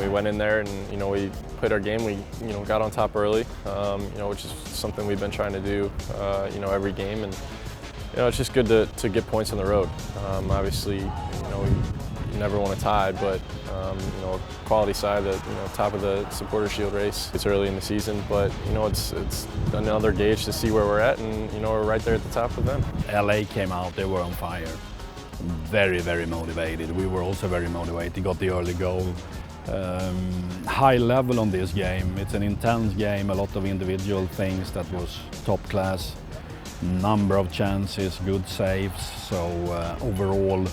we went in there and we played our game. We got on top early, which is something we've been trying to do every game, and it's just good to get points on the road. Obviously, you never want to tie, but quality side, top of the Supporter Shield race. It's early in the season, but it's another gauge to see where we're at, and we're right there at the top with them. LA came out, they were on fire. Very, very motivated. We were also very motivated, got the early goal. High level on this game. It's an intense game, a lot of individual things that was top class. Number of chances, good saves, so overall,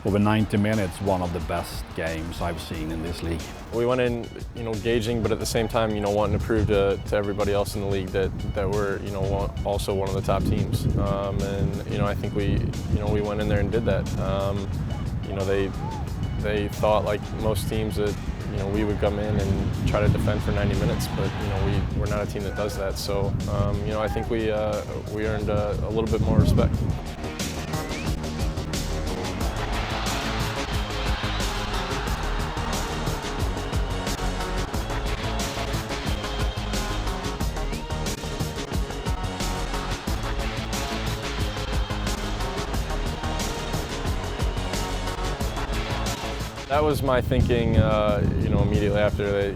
over 90 minutes, one of the best games I've seen in this league. We went in, gauging, but at the same time, wanting to prove to everybody else in the league that we're, also one of the top teams. And I think we went in there and did that. They thought, like most teams, that we would come in and try to defend for 90 minutes, but we're not a team that does that. So I think we earned a little bit more respect. That was my thinking, immediately after they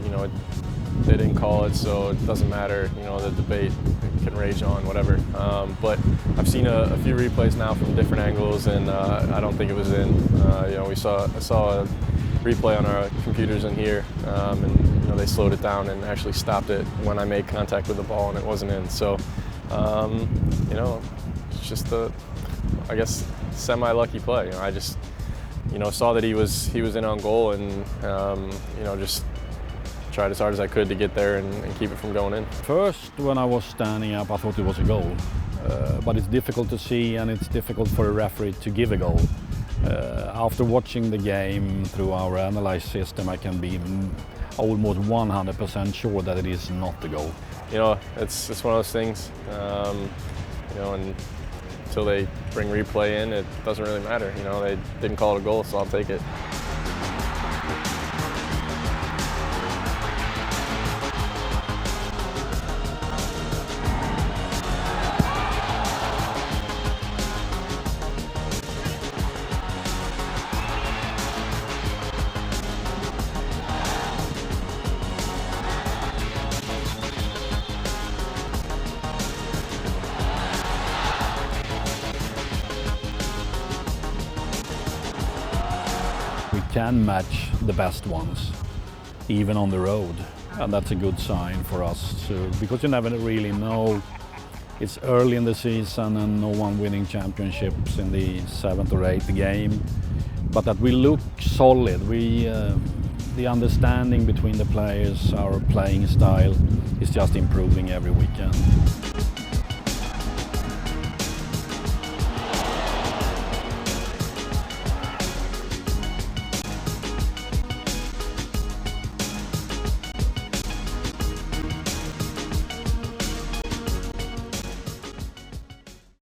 didn't call it, so it doesn't matter. The debate can rage on, whatever. But I've seen a few replays now from different angles, and I don't think it was in. I saw a replay on our computers in here, and they slowed it down and actually stopped it when I made contact with the ball, and it wasn't in. So, it's just I guess, semi-lucky play. I just saw that he was in on goal, and just tried as hard as I could to get there and keep it from going in. First, when I was standing up, I thought it was a goal, but it's difficult to see, and it's difficult for a referee to give a goal. After watching the game through our analyze system, I can be almost 100% sure that it is not a goal. It's one of those things, and until they bring replay in, it doesn't really matter. They didn't call it a goal, so I'll take it. We can match the best ones, even on the road, and that's a good sign for us, because you never really know. It's early in the season and no one winning championships in the 7th or 8th game, but that we look solid. The understanding between the players, our playing style, is just improving every weekend.